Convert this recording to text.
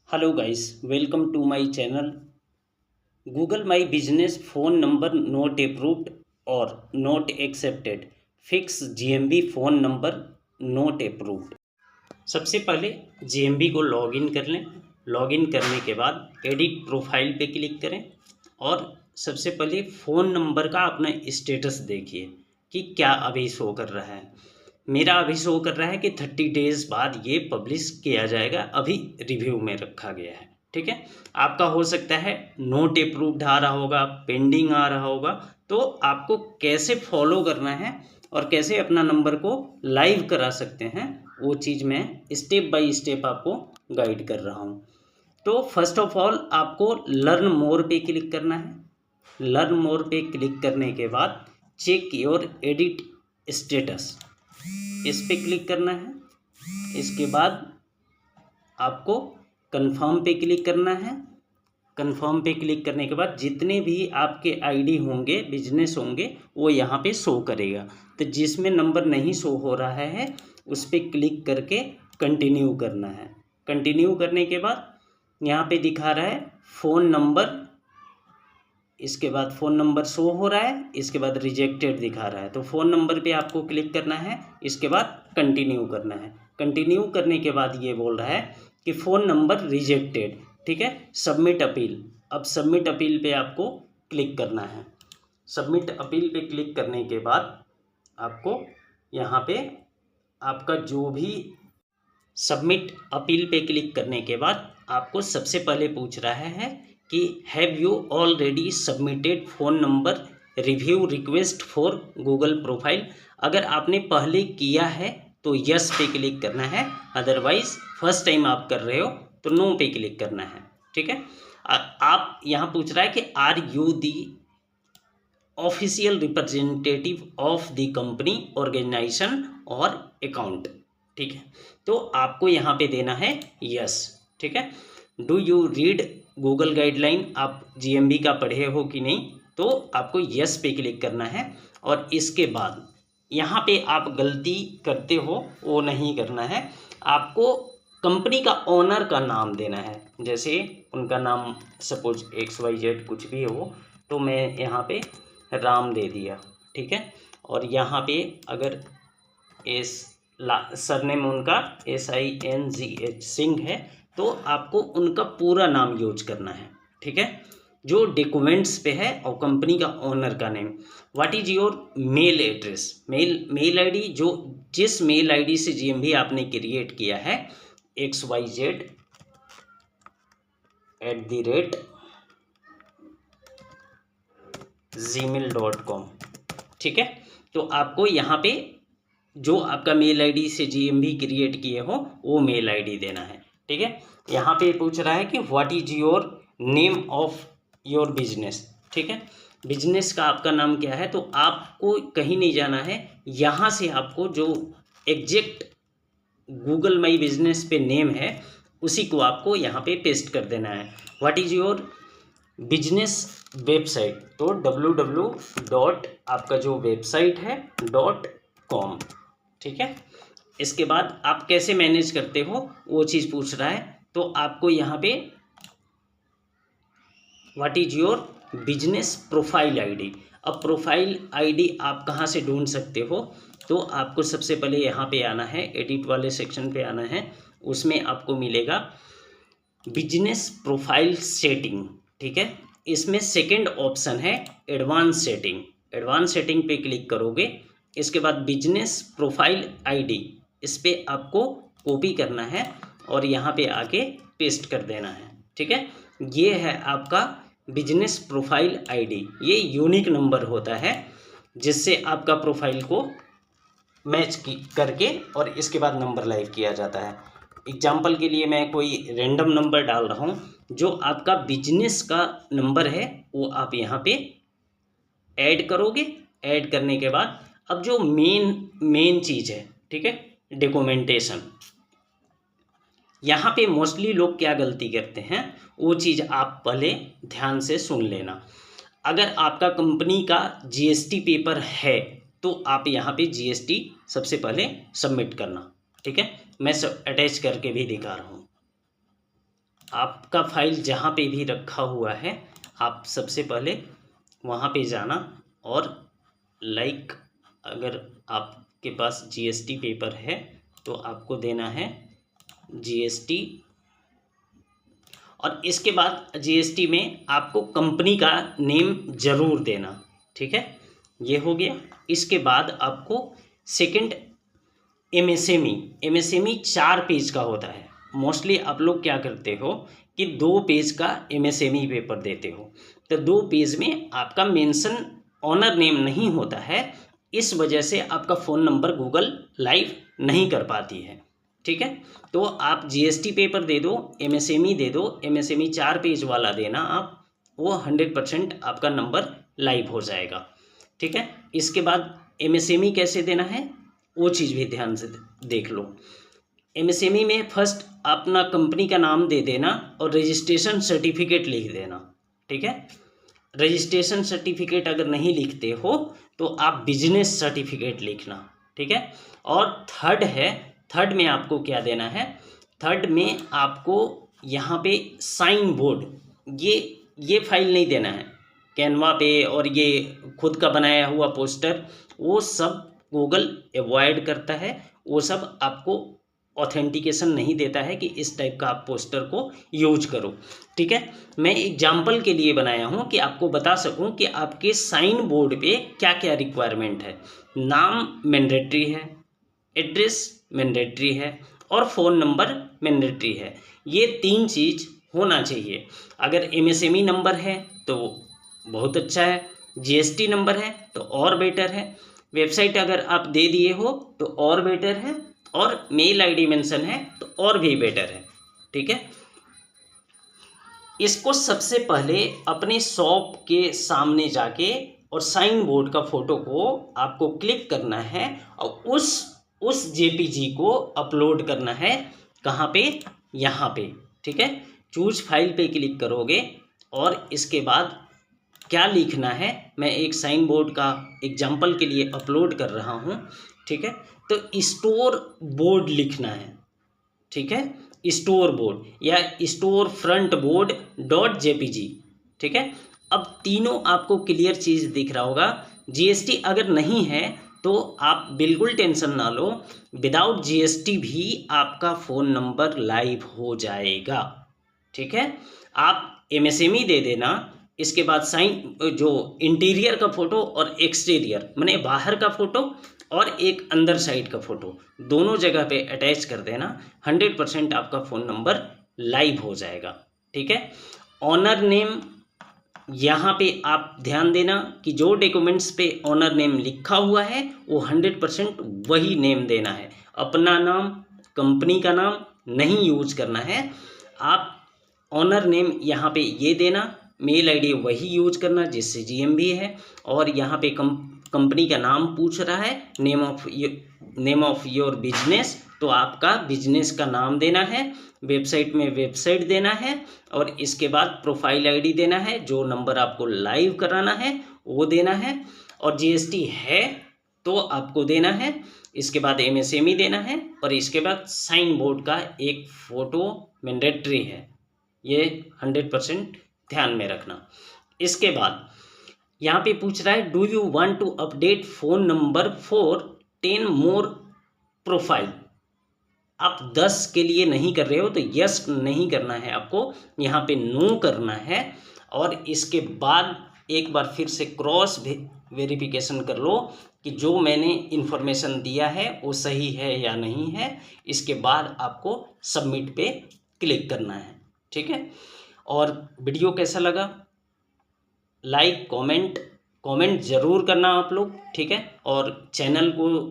Hello guys, welcome to my channel. Google my business phone number not approved और not accepted. Fix GMB phone number not approved. सबसे पहले GMB को login कर लें। Login करने के बाद एडिट प्रोफाइल पे क्लिक करें और सबसे पहले फ़ोन नंबर का अपना स्टेटस देखिए कि क्या अभी शो कर रहा है। मेरा अभी शो कर रहा है कि 30 डेज़ बाद ये पब्लिश किया जाएगा, अभी रिव्यू में रखा गया है। ठीक है, आपका हो सकता है नोट अप्रूव्ड आ रहा होगा, पेंडिंग आ रहा होगा। तो आपको कैसे फॉलो करना है और कैसे अपना नंबर को लाइव करा सकते हैं, वो चीज़ मैं स्टेप बाय स्टेप आपको गाइड कर रहा हूँ। तो फर्स्ट ऑफ ऑल आपको लर्न मोर पे क्लिक करना है। लर्न मोर पे क्लिक करने के बाद चेक योर एडिट स्टेटस, इस पे क्लिक करना है। इसके बाद आपको कंफर्म पे क्लिक करना है। कंफर्म पे क्लिक करने के बाद जितने भी आपके आईडी होंगे, बिजनेस होंगे, वो यहाँ पे शो करेगा। तो जिसमें नंबर नहीं शो हो रहा है उस पर क्लिक करके कंटिन्यू करना है। कंटिन्यू करने के बाद यहाँ पे दिखा रहा है फ़ोन नंबर, इसके बाद फ़ोन नंबर शो हो रहा है, इसके बाद रिजेक्टेड दिखा रहा है। तो फ़ोन नंबर पे आपको क्लिक करना है, इसके बाद कंटिन्यू करना है। कंटिन्यू करने के बाद ये बोल रहा है कि फ़ोन नंबर रिजेक्टेड। ठीक है, सबमिट अपील। अब सबमिट अपील पे आपको क्लिक करना है। सबमिट अपील पे क्लिक करने के बाद आपको यहाँ पे आपका जो भी सबमिट अपील पे क्लिक करने के बाद आपको सबसे पहले पूछ रहा है कि have you already submitted phone number review request for Google profile. अगर आपने पहले किया है तो यस पे क्लिक करना है, अदरवाइज फर्स्ट टाइम आप कर रहे हो तो नो पे क्लिक करना है। ठीक है, आप यहाँ पूछ रहा है कि are you the official representative of the company, organization और अकाउंट। ठीक है, तो आपको यहाँ पे देना है यस। ठीक है, do you read Google guideline, आप जीएमबी का पढ़े हो कि नहीं, तो आपको यस पे क्लिक करना है। और इसके बाद यहाँ पे आप गलती करते हो वो नहीं करना है, आपको कंपनी का ओनर का नाम देना है। जैसे उनका नाम सपोज XYZ कुछ भी हो, तो मैं यहाँ पे राम दे दिया। ठीक है, और यहाँ पे अगर सरनेम उनका SINGH सिंह है, तो आपको उनका पूरा नाम यूज करना है। ठीक है, जो डॉक्यूमेंट्स पे है, और कंपनी का ओनर का name. What is your mail address, mail ID, जो जिस मेल आईडी से जीएमबी आपने क्रिएट किया है, xyz@gmail.com। ठीक है, तो आपको यहाँ पे जो आपका मेल आईडी से जीएमबी क्रिएट किए हो वो मेल आईडी देना है। ठीक है, यहाँ पे पूछ रहा है कि what is your name of your business. ठीक है, बिजनेस का आपका नाम क्या है, तो आपको कहीं नहीं जाना है, यहाँ से आपको जो एग्जैक्ट गूगल माई बिजनेस पे नेम है उसी को आपको यहाँ पे पेस्ट कर देना है। What is your business website, तो www. आपका जो वेबसाइट है .com। ठीक है, इसके बाद आप कैसे मैनेज करते हो वो चीज़ पूछ रहा है, तो आपको यहाँ पे what is your business profile ID. अब प्रोफाइल आईडी आप कहाँ से ढूंढ सकते हो, तो आपको सबसे पहले यहाँ पे आना है, एडिट वाले सेक्शन पे आना है, उसमें आपको मिलेगा बिजनेस प्रोफाइल सेटिंग। ठीक है, इसमें सेकंड ऑप्शन है एडवांस सेटिंग। एडवांस सेटिंग पे क्लिक करोगे, इसके बाद बिजनेस प्रोफाइल आईडी, इस पर आपको कॉपी करना है और यहाँ पे आके पेस्ट कर देना है। ठीक है, ये है आपका बिजनेस प्रोफाइल आईडी। ये यूनिक नंबर होता है जिससे आपका प्रोफाइल को मैच करके और इसके बाद नंबर लाइव किया जाता है। एग्जाम्पल के लिए मैं कोई रैंडम नंबर डाल रहा हूँ, जो आपका बिजनेस का नंबर है वो आप यहाँ पे ऐड करोगे। ऐड करने के बाद अब जो मेन चीज़ है, ठीक है, डॉक्यूमेंटेशन। यहाँ पे मोस्टली लोग क्या गलती करते हैं वो चीज़ आप पहले ध्यान से सुन लेना। अगर आपका कंपनी का जीएसटी पेपर है तो आप यहाँ पे जीएसटी सबसे पहले सबमिट करना। ठीक है, मैं सब अटैच करके भी दिखा रहा हूँ। आपका फाइल जहाँ पे भी रखा हुआ है आप सबसे पहले वहाँ पे जाना और लाइक अगर आपके पास जीएसटी पेपर है तो आपको देना है जीएसटी, और इसके बाद जीएसटी में आपको कंपनी का नेम ज़रूर देना। ठीक है, ये हो गया। इसके बाद आपको सेकंड एमएसएमई 4 पेज का होता है। मोस्टली आप लोग क्या करते हो कि 2 पेज का एमएसएमई पेपर देते हो, तो 2 पेज में आपका मेंशन ऑनर नेम नहीं होता है, इस वजह से आपका फ़ोन नंबर गूगल लाइव नहीं कर पाती है। ठीक है, तो आप जीएसटी पेपर दे दो, एमएसएमई दे दो, एमएसएमई 4 पेज वाला देना आप, वो 100% आपका नंबर लाइव हो जाएगा। ठीक है, इसके बाद एमएसएमई कैसे देना है वो चीज़ भी ध्यान से देख लो। एमएसएमई में फर्स्ट अपना कंपनी का नाम दे देना और रजिस्ट्रेशन सर्टिफिकेट लिख देना। ठीक है, रजिस्ट्रेशन सर्टिफिकेट अगर नहीं लिखते हो तो आप बिजनेस सर्टिफिकेट लिखना। ठीक है, और थर्ड में आपको क्या देना है, थर्ड में आपको यहाँ पे साइन बोर्ड, ये फाइल नहीं देना है, कैनवा पे और ये खुद का बनाया हुआ पोस्टर, वो सब गूगल अवॉइड करता है, वो सब आपको ऑथेंटिकेशन नहीं देता है कि इस टाइप का आप पोस्टर को यूज करो। ठीक है, मैं एग्जाम्पल के लिए बनाया हूँ कि आपको बता सकूँ कि आपके साइन बोर्ड पे क्या क्या रिक्वायरमेंट है। नाम मैंडेटरी है, एड्रेस मैंडेटरी है और फ़ोन नंबर मैंडेटरी है। ये 3 चीज़ होना चाहिए। अगर एमएसएमई नंबर है तो बहुत अच्छा है, जीएसटी नंबर है तो और बेटर है, वेबसाइट अगर आप दे दिए हो तो और बेटर है, और मेल आईडी मेंशन है तो और भी बेटर है। ठीक है, इसको सबसे पहले अपने शॉप के सामने जाके और साइन बोर्ड का फोटो को आपको क्लिक करना है और उस जेपीजी को अपलोड करना है। कहाँ पे, यहाँ पे। ठीक है, चूज फाइल पे क्लिक करोगे और इसके बाद क्या लिखना है, मैं एक साइन बोर्ड का एग्जाम्पल के लिए अपलोड कर रहा हूँ। ठीक है, तो स्टोर बोर्ड लिखना है। ठीक है, स्टोर बोर्ड या स्टोर फ्रंट बोर्ड .jpg। ठीक है, अब तीनों आपको क्लियर चीज़ दिख रहा होगा। जीएसटी अगर नहीं है तो आप बिल्कुल टेंशन ना लो, विदाउट जीएसटी भी आपका फ़ोन नंबर लाइव हो जाएगा। ठीक है, आप एमएसएमई दे देना, इसके बाद साइन जो इंटीरियर का फ़ोटो और एक्सटीरियर माने बाहर का फ़ोटो और एक अंदर साइड का फ़ोटो दोनों जगह पे अटैच कर देना, 100% आपका फ़ोन नंबर लाइव हो जाएगा। ठीक है, ऑनर नेम यहाँ पे आप ध्यान देना कि जो डॉक्यूमेंट्स पे ऑनर नेम लिखा हुआ है वो 100% वही नेम देना है। अपना नाम, कंपनी का नाम नहीं यूज करना है। आप ऑनर नेम यहाँ पे ये देना, मेल आईडी वही यूज करना जिससे जीएमबी है, और यहाँ पे कंपनी का नाम पूछ रहा है, नेम ऑफ योर बिजनेस, तो आपका बिजनेस का नाम देना है, वेबसाइट में वेबसाइट देना है, और इसके बाद प्रोफाइल आईडी देना है, जो नंबर आपको लाइव कराना है वो देना है, और जीएसटी है तो आपको देना है। इसके बाद एमएसएमई देना है, और इसके बाद साइन बोर्ड का एक फ़ोटो मैंडेटरी है, ये 100% ध्यान में रखना। इसके बाद यहाँ पे पूछ रहा है, do you want to update phone number for 10 more profile. आप 10 के लिए नहीं कर रहे हो तो यस नहीं करना है, आपको यहाँ पे नो करना है, और इसके बाद एक बार फिर से क्रॉस वेरिफिकेशन कर लो कि जो मैंने इन्फॉर्मेशन दिया है वो सही है या नहीं है। इसके बाद आपको सबमिट पे क्लिक करना है। ठीक है, और वीडियो कैसा लगा, लाइक कमेंट ज़रूर करना आप लोग। ठीक है, और चैनल को